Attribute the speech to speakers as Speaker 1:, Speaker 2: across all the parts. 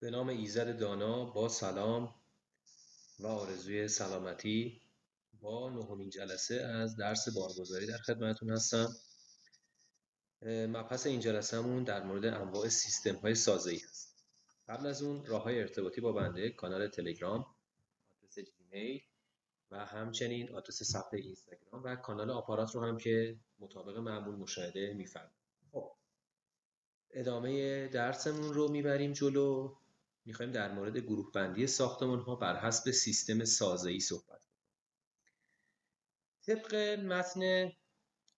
Speaker 1: به نام ایزد دانا با سلام و آرزوی سلامتی با نهمین جلسه از درس بارگذاری در خدمتتون هستم. مبحث این جلسه‌مون در مورد انواع سیستم‌های سازه‌ای هست. قبل از اون راه‌های ارتباطی با بنده، کانال تلگرام، آدرس جیمیل و همچنین آدرس صفحه اینستاگرام و کانال آپارات رو هم که مطابق معمول مشاهده می‌فرمایید. خب ادامه درسمون رو میبریم جلو. میخوایم در مورد گروه بندی ساختمان ها بر حسب سیستم سازه‌ای صحبت کنیم. طبق متن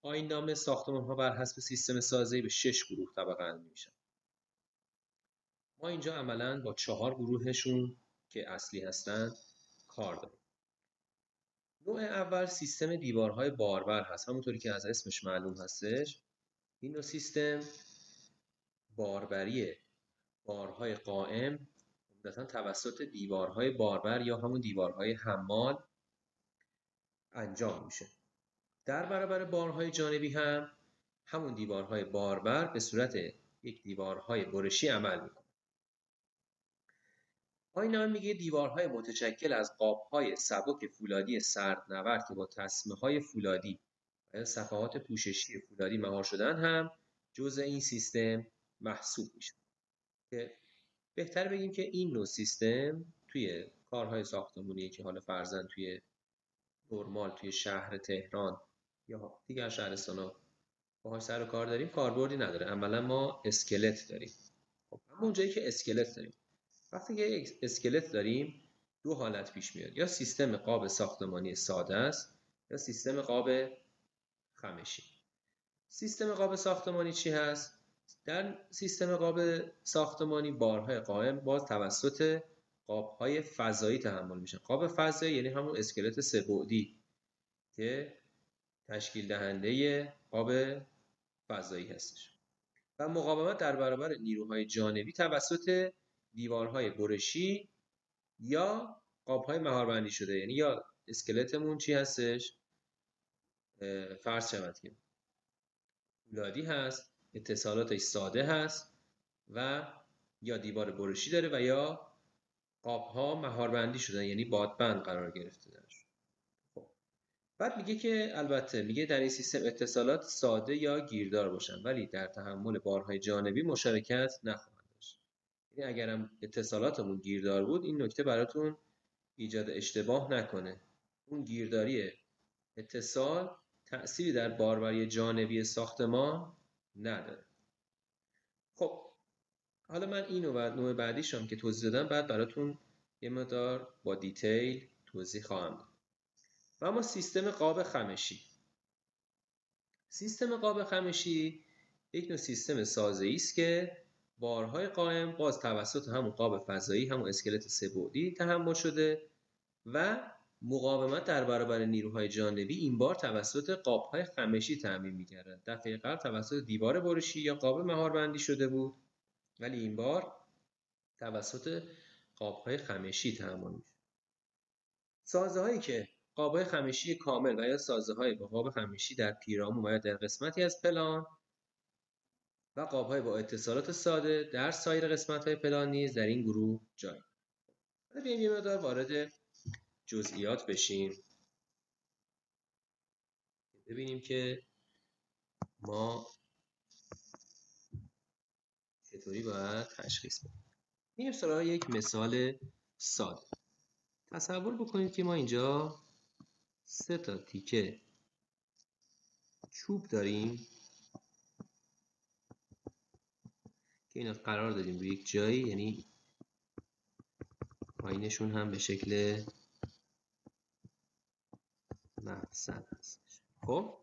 Speaker 1: آیین نامه ساختمان ها بر حسب سیستم سازه‌ای به 6 گروه طبقه بندی میشن. ما اینجا عملاً با 4 گروهشون که اصلی هستن کار داریم. نوع اول سیستم دیوارهای باربر هست. همونطوری که از اسمش معلوم هستش، این نوع سیستم باربری بارهای قائم عمدتاً توسط دیوارهای باربر یا همون دیوارهای حمال انجام میشه. در برابر بارهای جانبی هم همون دیوارهای باربر به صورت یک دیوارهای برشی عمل میکنه. آیین نامه میگه دیوارهای متشکل از قابهای سبک فولادی سردنورد که با تسمه‌های فولادی و صفحات پوششی فولادی مهار شدن هم جزء این سیستم محسوب میشه. که بهتر بگیم که این نوع سیستم توی کارهای ساختمانی که حالا فرضاً توی نرمال توی شهر تهران یا دیگر شهرستان‌ها باهاش سر و کار داریم کاربردی نداره. عملا ما اسکلت داریم. خب اما اونجایی که اسکلت داریم، وقتی که یک اسکلت داریم دو حالت پیش میاد: یا سیستم قاب ساختمانی ساده است یا سیستم قاب خمشی. سیستم قاب ساختمانی چی هست؟ در سیستم قاب ساختمانی بارهای قائم باز توسط قابهای فضایی تحمل میشن. قاب فضایی یعنی همون اسکلت سه بعدی که تشکیل دهنده قاب فضایی هستش و مقاومت در برابر نیروهای جانبی توسط دیوارهای برشی یا قابهای مهاربندی شده. یعنی یا اسکلتمون چی هستش؟ فرض شود که فولادی هست، اتصالاتش ساده هست و یا دیوار برشی داره و یا قابها مهاربندی شدن، یعنی بادبند قرار گرفته درش. خب بعد میگه که البته میگه در این سیستم اتصالات ساده یا گیردار باشن ولی در تحمل بارهای جانبی مشارکت نخواهند داشت. یعنی اگرم اتصالاتمون گیردار بود این نکته براتون ایجاد اشتباه نکنه. اون گیرداری اتصال تأثیری در باربری جانبی ساختمان نداره. خب حالا من اینو و نوع بعدیشم که توضیح دادم بعد براتون یه مقدار با دیتیل توضیح خواهم داد. و اما سیستم قاب خمشی. سیستم قاب خمشی یک نوع سیستم سازه‌ای است که بارهای قائم باز توسط همون قاب فضایی، همون اسکلت سه بعدی تحمل شده و مقاومت در برابر نیروهای جانبی این بار توسط قابهای خمشی تامین می‌گردد. دفعه قبل توسط دیوار برشی یا قاب مهاربندی شده بود ولی این بار توسط قابهای خمشی تحمل میشه. سازه‌هایی که قابهای خمشی کامل و یا سازه‌های با قاب خمشی در پیرامون و یا در قسمتی از پلان و قابهای با اتصالات ساده در سایر قسمت‌های پلان نیز در این گروه جای. حالا بیایم یه مقدار وارد جزئیات بشیم ببینیم که ما چطوری باید تشخیص بدیم. میریم سراغ یک مثال ساده. تصور بکنید که ما اینجا 3 تا تیکه چوب داریم که اینا قرار دادیم روی یک جایی، یعنی پایینشون هم به شکل مفصل هستش. خب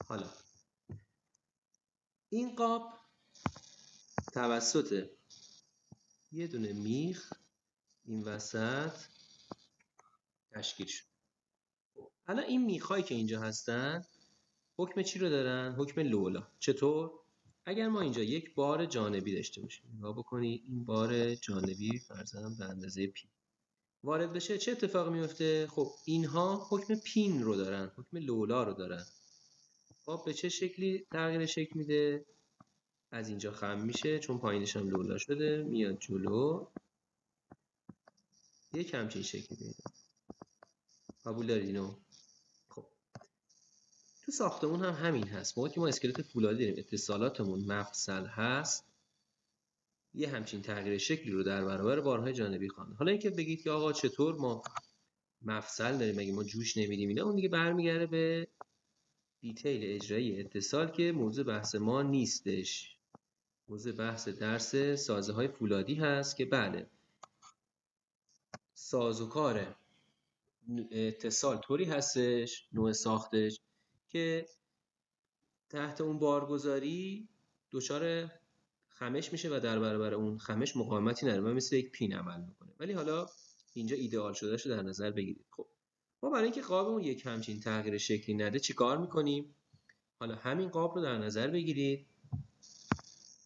Speaker 1: حالا این قاب توسط یه دونه میخ این وسط تشکیل شد. الان این میخایی که اینجا هستن حکم چی رو دارن؟ حکم لولا. چطور؟ اگر ما اینجا یک بار جانبی داشته باشیم، نگاه بکنید این بار جانبی فرضاً به اندازه پی وارد بشه چه اتفاقی میفته؟ خب اینها حکم پین رو دارن، حکم لولا رو دارن. خب به چه شکلی تغییر شکل میده؟ از اینجا خم میشه چون پایینش هم لولا شده، میاد جلو، یک همچین شکلی پیدا. قبول دارید اینو؟ خب تو ساختمون هم همین هست. موقعی که ما اسکلت فولادی داریم، اتصالاتمون مفصل هست، یه همچین تغییر شکلی رو در برابر بارهای جانبی خوانده. حالا اینکه بگید که آقا چطور ما مفصل داریم، مگه ما جوش نمیدیم اینا، اون دیگه برمیگرده به دیتیل اجرایی اتصال که موضوع بحث ما نیستش. موضوع بحث درس سازه های فولادی هست که بله، سازوکار اتصال طوری هستش، نوع ساختش، که تحت اون بارگذاری دچار خمش میشه و در برابر اون خمش مقاومتی نداره و مثل یک پین عمل میکنه. ولی حالا اینجا ایدئال شدهش رو در نظر بگیرید. خب ما برای اینکه قابمون یک همچین تغییر شکلی نده چی کار میکنیم؟ حالا همین قاب رو در نظر بگیرید.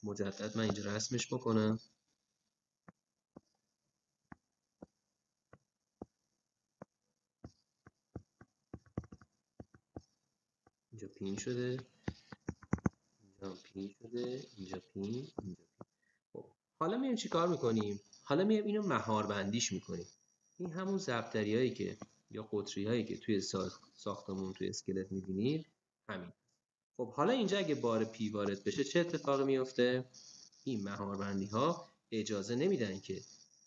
Speaker 1: مجدد من اینجا رسمش بکنم. اینجا پین شده، اینجا پین شده، اینجا پین، اینجا پین. خب حالا میایم چی کار میکنیم؟ حالا میایم اینو مهار بندیش میکنیم. این همون ضبطریایی که یا قطری هایی که توی ساختمون توی اسکلت میبینید همین. خب حالا اینجا اگه بار پی وارد بشه چه اتفاقی میفته؟ این مهاربندی ها اجازه نمیدن که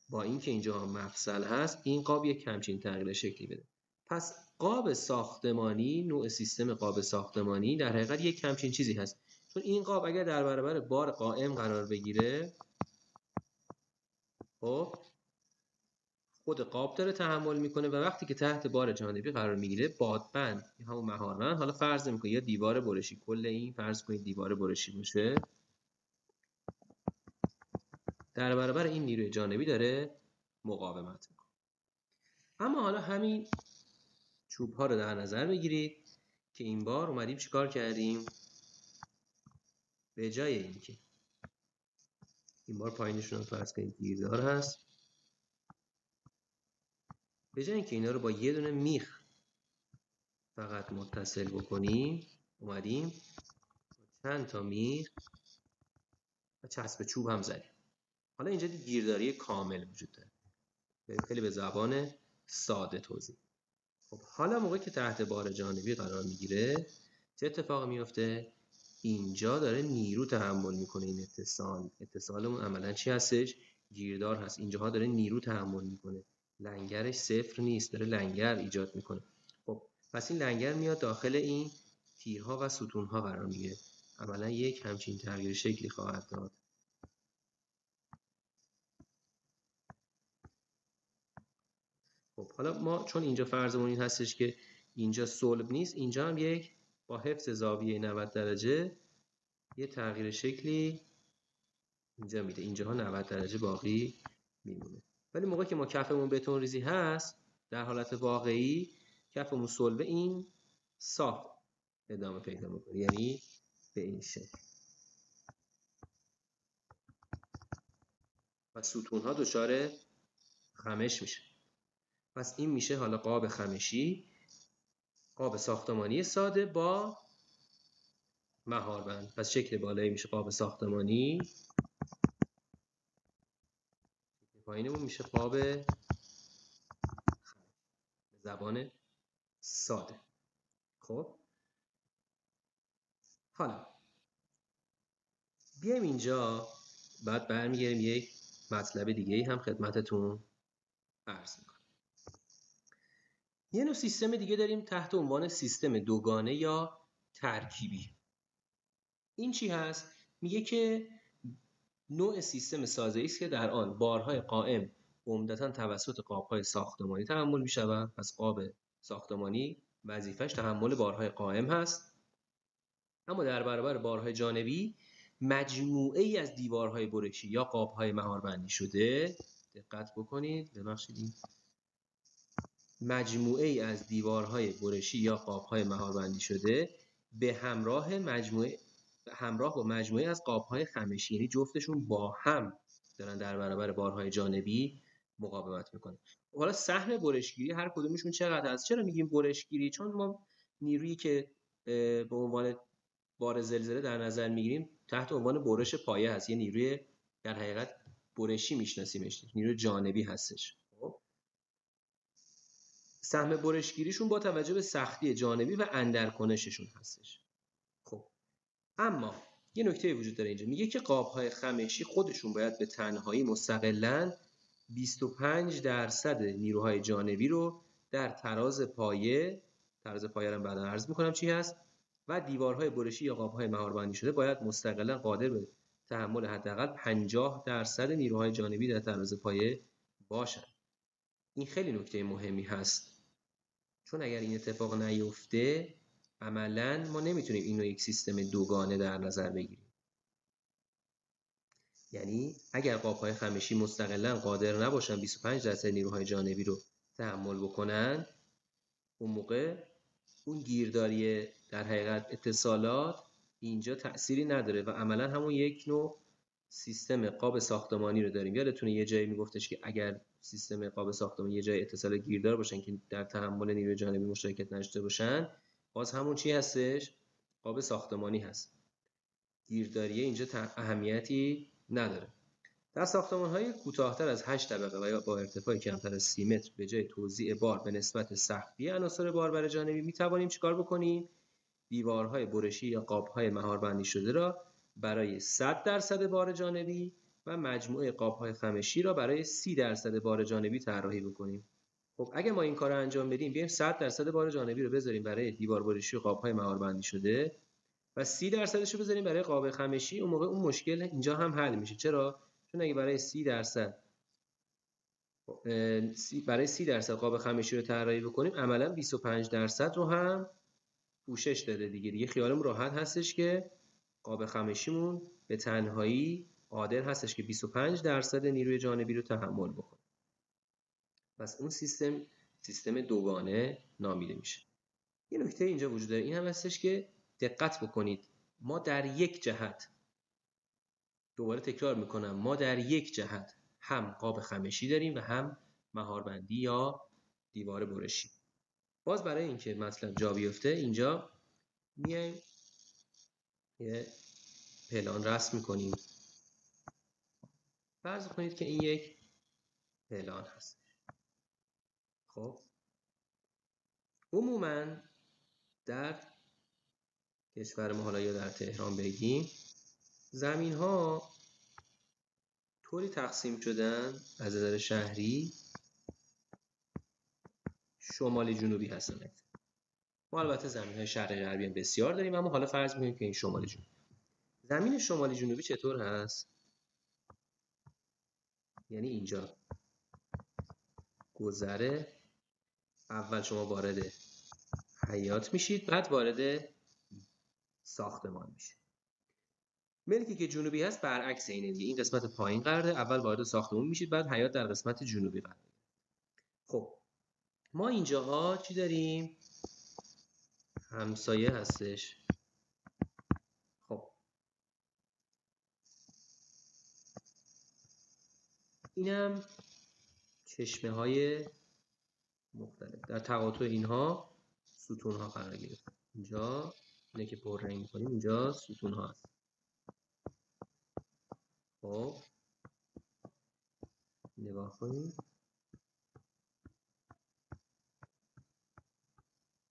Speaker 1: با اینکه اینجا مفصل هست این قاب یک همچین تغییر شکلی بده. پس قاب ساختمانی، نوع سیستم قاب ساختمانی در حقیقت یک همچین چیزی هست. چون این قاب اگر در برابر بار قائم قرار بگیره، خب خود قاب داره تحمل میکنه و وقتی که تحت بار جانبی قرار میگیره، بادبند یا همون مهاربند، حالا فرض نمیکنه یا دیوار برشی، کل این فرض کنید دیوار برشی باشه، در برابر این نیروی جانبی داره مقاومت میکنه. اما حالا همین چوب ها رو در نظر بگیرید که این بار اومدیم چیکار کردیم؟ به جای اینکه این بار پایینشون رو فرض کنید گیردار هست، به جای اینکه اینا رو با یه دونه میخ فقط متصل بکنیم، اومدیم چند تا میخ و چسب چوب هم زدیم. حالا اینجا گیرداری کامل وجود داره. خیلی به زبان ساده توضیح. خب حالا موقعی که تحت بار جانبی قرار میگیره چه اتفاقی میفته؟ اینجا داره نیرو تحمل میکنه. این اتصالمون عملا چی هستش؟ گیردار هست. اینجاها داره نیرو تحمل میکنه. لنگرش صفر نیست، داره لنگر ایجاد میکنه. خب پس این لنگر میاد داخل این تیرها و ستونها قرار میگیره. عملا یک همچین تغییر شکلی خواهد داد. خب حالا ما چون اینجا فرضمون این هستش که اینجا صلب نیست، اینجا هم یک با حفظ زاویه 90 درجه یه تغییر شکلی اینجا میده. اینجاها 90 درجه باقی میمونه. ولی موقعی که ما کفمون بتون ریزی هست، در حالت واقعی کفمون صلبه، این صاف ادامه پیدا میکنه، یعنی به این شکل. و ستونها دچار خمش میشه. پس این میشه حالا قاب خمشی، قاب ساختمانی ساده با مهاربند. پس شکل بالایی میشه قاب ساختمانی، پایینمون میشه قاب به زبان ساده. خب حالا بیایم اینجا، بعد برمیگردیم یک مطلب دیگه هم خدمتتون عرض میکنم. یه نوع سیستم دیگه داریم تحت عنوان سیستم دوگانه یا ترکیبی. این چی هست؟ میگه که نوع سیستم سازه‌ای است که در آن بارهای قائم عمدتاً توسط قاب‌های ساختمانی تحمل می‌شوند. پس قاب ساختمانی وظیفه‌اش تحمل بارهای قائم هست، اما در برابر بارهای جانبی مجموعه‌ای از دیوارهای برشی یا قاب‌های مهاربندی شده، دقت بکنید، ببخشید، مجموعه‌ای از دیوارهای برشی یا قاب‌های مهاربندی شده به همراه با مجموعه از قاب‌های خمشی، یعنی جفتشون با هم دارن در برابر بارهای جانبی مقاومت میکنه. حالا سهم برشگیری هر کدومشون چقدر هست؟ چرا میگیم برشگیری؟ چون ما نیرویی که به عنوان بار زلزله در نظر میگیریم تحت عنوان برش پایه هست، یه نیروی در حقیقت برشی میشناسیمش، نیروی جانبی هستش. خب سهم برشگیریشون با توجه به سختی جانبی و اندرکنششون هستش. خب اما یه نکته وجود داره اینجا، میگه که قاب‌های خمشی خودشون باید به تنهایی مستقلاً 25% نیروهای جانبی رو در تراز پایه رو بعدا عرض میکنم چی هست، و دیوارهای برشی یا قاب‌های مهاربندی شده باید مستقلاً قادر به تحمل حداقل 50% نیروهای جانبی در تراز پایه باشن. این خیلی نکته مهمی هست، چون اگر این اتفاق نیفته عملاً ما نمیتونیم اینو یک سیستم دوگانه در نظر بگیریم. یعنی اگر قاب‌های خمشی مستقلاً قادر نباشن 25% نیروهای جانبی رو تحمل بکنن، اون موقع اون گیرداری در حقیقت اتصالات اینجا تأثیری نداره و عملاً همون یک نوع سیستم قاب ساختمانی رو داریم. یادتونه یه جایی میگفتش که اگر سیستم قاب ساختمانی یه جای اتصال گیردار باشن که در تحمل نیروی جانبی مشارکت نداشته باشن، باز همون چی هستش؟ قاب ساختمانی هست. گیرداری اینجا اهمیتی نداره. در ساختمان‌های کوتاه‌تر از 8 طبقه و یا با ارتفاع کمتر از 30 متر به جای توزیع بار به نسبت سختی عناصر باربر جانبی می‌توانیم چیکار بکنیم؟ دیوارهای برشی یا قاب‌های مهاربندی شده را برای 100% بار جانبی و مجموعه قاب‌های خمشی را برای 30% بار جانبی طراحی بکنیم. خب اگه ما این کار رو انجام بدیم، بیایم 100% بار جانبی رو بذاریم برای دیوار برشی و قاب‌های مهاربندی شده و 30% رو بذاریم برای قاب خمشی، اون موقع اون مشکل اینجا هم حل میشه. چرا؟ چون اگه برای 30% قاب خمشی رو طراحی بکنیم، عملاً 25% رو هم پوشش داده دیگه خیالمون راحت هستش که قاب خمشیمون به تنهایی قادر هستش که 25% نیروی جانبی رو تحمل بکنه. پس اون سیستم دوگانه نامیده میشه. یه نکته اینجا وجود داره، این هم هستش که دقت بکنید، ما در یک جهت، دوباره تکرار میکنم، ما در یک جهت هم قاب خمشی داریم و هم مهاربندی یا دیوار برشی. باز برای اینکه مطلب جا بیفته اینجا میایم یه پلان رسم میکنیم. فرض کنید که این یک پلان هست. خب عموما در کشور ما، حالا یا در تهران بگیم، زمین ها طوری تقسیم شدن از نظر شهری شمالی جنوبی هستن. ما البته زمین های شرقی غربی هم بسیار داریم، اما حالا فرض می‌کنیم که این شمالی جنوبی. زمین شمالی جنوبی چطور هست؟ یعنی اینجا گذره، اول شما وارد حیاط میشید، بعد وارد ساختمان میشید. ملکی که جنوبی هست برعکس اینه دیگه، این قسمت پایین قراره، اول وارد ساختمان میشید، بعد حیاط در قسمت جنوبی قراره. خب ما اینجاها چی داریم؟ همسایه هستش. خب اینم چشمه های مختلف، در تقاطع اینها ستون ها قرار گرفت. اینجا اینه که پررنگ می‌کنیم، اینجا ستون ها هست. خب نگاه کنیم.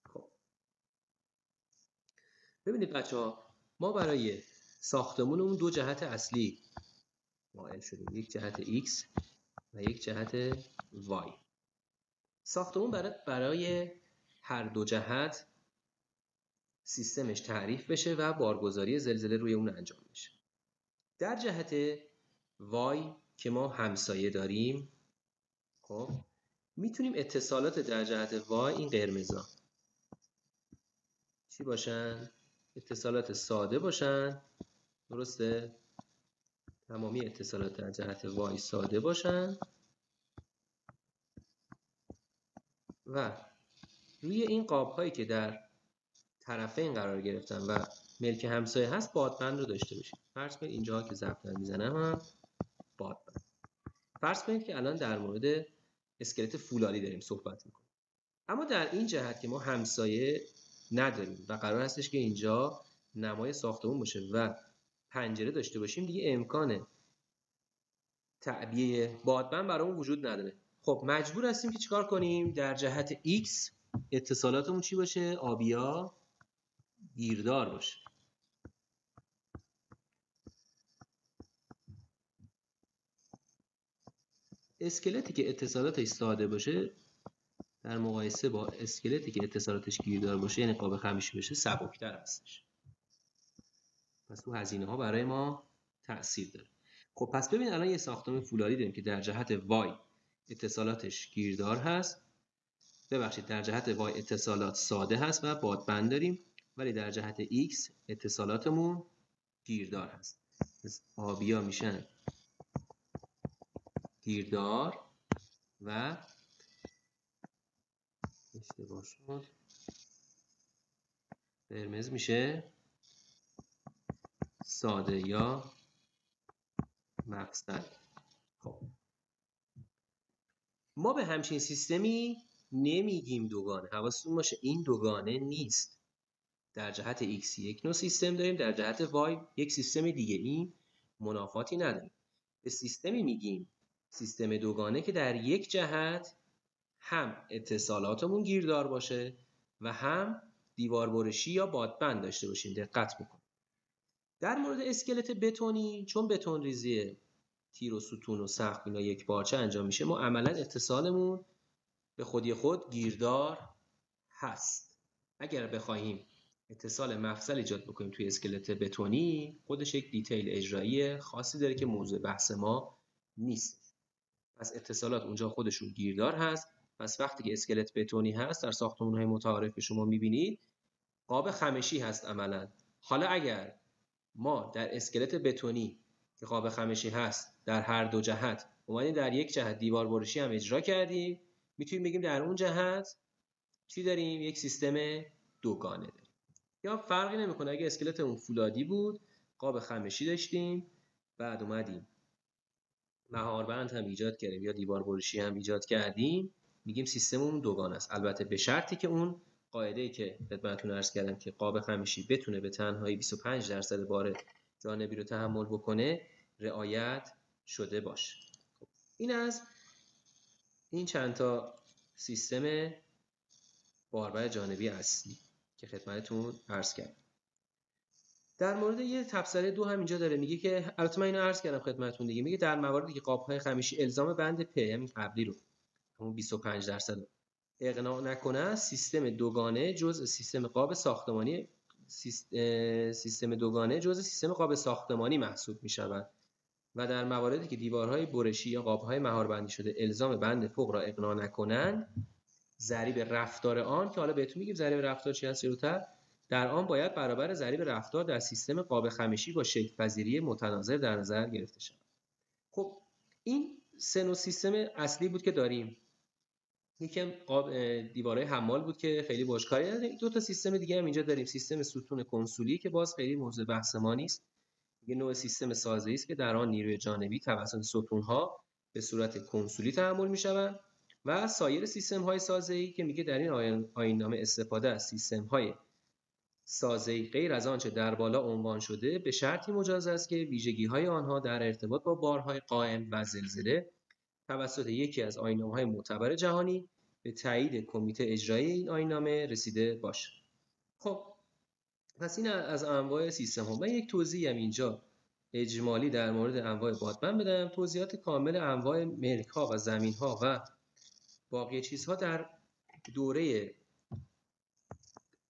Speaker 1: خب ببینید بچه‌ها، ما برای ساختمونمون دو جهت اصلی قائل شدیم، یک جهت X و یک جهت Y. ساختمون برای هر دو جهت سیستمش تعریف بشه و بارگذاری زلزله روی اون انجام بشه. در جهت Y که ما همسایه داریم، خب میتونیم اتصالات در جهت Y، این قرمزا چی باشن؟ اتصالات ساده باشن. درسته؟ تمامی اتصالات در جهت Y ساده باشن و روی این قاب هایی که در طرفین قرار گرفتن و ملک همسایه هست بادبند رو داشته باشید. فرض کنید اینجا که ضرب میزنم هم بادبند. فرض کنید که الان در مورد اسکلت فولادی داریم صحبت میکنیم، اما در این جهت که ما همسایه نداریم و قرار هستش که اینجا نمای ساختمون باشه و پنجره داشته باشیم دیگه امکان تعبیه بادبند برامون وجود نداره. خب مجبور هستیم که چیکار کنیم؟ در جهت X اتصالاتمون چی باشه؟ آبیا گیردار باشه. اسکلتی که اتصالاتش ساده باشه در مقایسه با اسکلتی که اتصالاتش گیردار باشه، یعنی قاب خمیشی باشه، سبکتر هستش. پس تو هزینه ها برای ما تأثیر داره. خب پس ببین الان یه ساختمان فولادی داریم که در جهت Y اتصالاتش گیردار هست، در جهت Y اتصالات ساده هست و بادبند داریم، ولی در جهت X اتصالاتمون گیردار هست. پس آبیا میشن گیردار و اشتباه شد، قرمز میشه ساده یا مفصل. خب ما به همچین سیستمی نمیگیم دوگانه. حواستون باشه این دوگانه نیست. در جهت X یک نوع سیستم داریم، در جهت Y یک سیستم دیگه. این منافاتی نداره. به سیستمی میگیم سیستم دوگانه که در یک جهت هم اتصالاتمون گیردار باشه و هم دیوار برشی یا بادبند داشته باشیم. دقت بکن. در مورد اسکلت بتونی، چون بتون ریزی تیر و ستون و سقف اینا یک پارچه انجام میشه، ما عملا اتصالمون به خودی خود گیردار هست. اگر بخوایم اتصال مفصل ایجاد بکنیم توی اسکلت بتونی، خودش یک دیتیل اجرایی خاصی داره که موضوع بحث ما نیست. پس اتصالات اونجا خودشون گیردار هست. پس وقتی که اسکلت بتونی هست در ساختمان‌های متعارف که شما می‌بینید قاب خمشی هست عملا. حالا اگر ما در اسکلت بتونی که قاب خمشی هست در هر دو جهت اومدیم در یک جهت دیوار برشی هم اجرا کردیم، میتونیم بگیم در اون جهت چی داریم؟ یک سیستم دوگانه داریم. یا فرقی نمیکنه اگه اسکلت اون فولادی بود، قاب خمشی داشتیم، بعد اومدیم مهاربند هم ایجاد کردیم یا دیوار برشی هم ایجاد کردیم، میگیم سیستممون دوگانه است. البته به شرطی که اون قاعده‌ای که خدمتتون عرض کردم که قاب خمشی بتونه به تنهایی 25% بار جانبی رو تحمل بکنه رعایت شده باشه. خب این از این چند تا سیستم باربر جانبی اصلی که خدمتتون عرض کردم. در مورد یه تبصره 2 هم اینجا داره، میگه که البته من اینو عرض کردم خدمتتون دیگه، میگه در مواردی که قاب‌های خمیشی الزام بند پ همین قبلی رو همون 25% اقناع نکنه، سیستم دوگانه جزء سیستم قاب ساختمانی محسوب می‌شود و در مواردی که دیوارهای برشی یا قاب‌های مهاربندی شده الزام بند فوق را اقناع نکنند، ضریب رفتار آن که حالا بهتون میگیم ضریب رفتار چی هست جلوتر، در آن باید برابر ضریب رفتار در سیستم قاب خمیشی با شکل‌پذیری متناظر در نظر گرفته شود. خب این سه نوع سیستم اصلی بود که داریم. یکم دیوارهای حمال بود که خیلی باش کاری نداریم. دو تا سیستم دیگه هم اینجا داریم. سیستم ستون کنسولی که باز خیلی موضوع بحث ما نیست. یه نوع سیستم سازه‌ای است که در آن نیروی جانبی توسط ستون‌ها به صورت کنسولی تحمل می‌شوند و سایر سیستم‌های سازه‌ای که میگه در این آیین‌نامه استفاده از سیستم‌های سازه‌ای غیر از آنچه در بالا عنوان شده به شرطی مجاز است که ویژگی‌های آنها در ارتباط با بارهای قائم و زلزله توسط یکی از آیین‌نامه‌های معتبر جهانی به تایید کمیته اجرایی این آیین‌نامه رسیده باشد. خب پس این از انواع سیستم‌ها. من یک توضیحی هم اینجا اجمالی در مورد انواع بادبند بدم. توضیحات کامل انواع ملک‌ها و زمین‌ها و باقی چیزها در دوره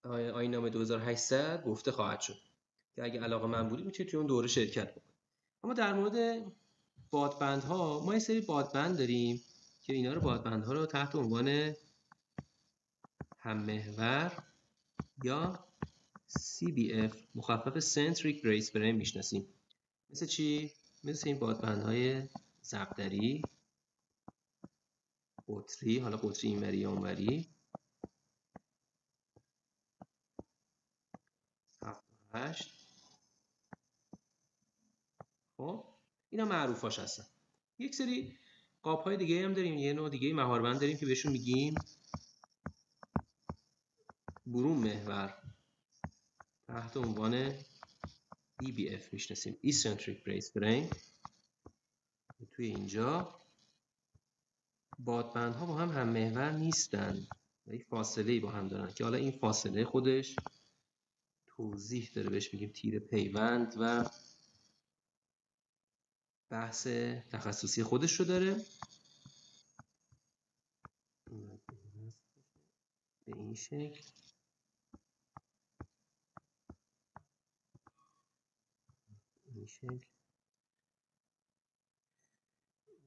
Speaker 1: آیین‌نامه 2800 گفته خواهد شد که اگه علاقه من بودید میتونید توی اون دوره شرکت بکنید. اما در مورد بادبندها ما یه سری بادبند داریم که اینا رو بادبندها رو تحت عنوان هم‌محور یا CBF مخفف Centric Brace Frame میشناسیم. مثل چی؟ مثل این بادبندهای ضربدری، قطری، حالا قطری اینوری یا اونوری، 7-8. خب اینا معروفاش هستن. یک سری قاب‌های دیگه هم داریم، یه نوع دیگه مهاربند داریم که بهشون میگیم برون محور تحت عنوان EBF میشناسیم، Eccentric Brace Frame. توی اینجا بادبندها با هم محور نیستن و یک فاصله‌ای با هم دارن که حالا این فاصله خودش توضیح داره، بهش میگیم تیر پیوند و بحث تخصصی خودش رو داره. به این شکل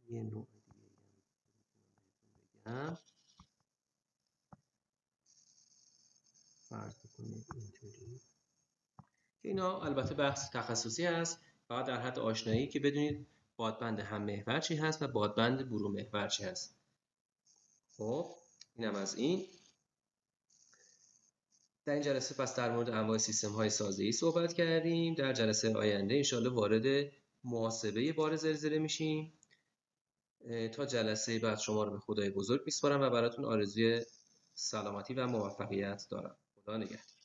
Speaker 1: یه نوع دیگه بگم، فرض کنید اینطوری که اینا البته بحث تخصصی هست، فقط در حد آشنایی که بدونید بادبند هم محور چی هست و بادبند برو محور چی هست. خب اینم از این. در این جلسه پس در مورد انواع سیستم های سازه‌ای صحبت کردیم. در جلسه آینده انشالله وارد محاسبه بار زلزله میشیم. تا جلسه بعد شما رو به خدای بزرگ میسپارم و براتون آرزوی سلامتی و موفقیت دارم. خدا نگهدار.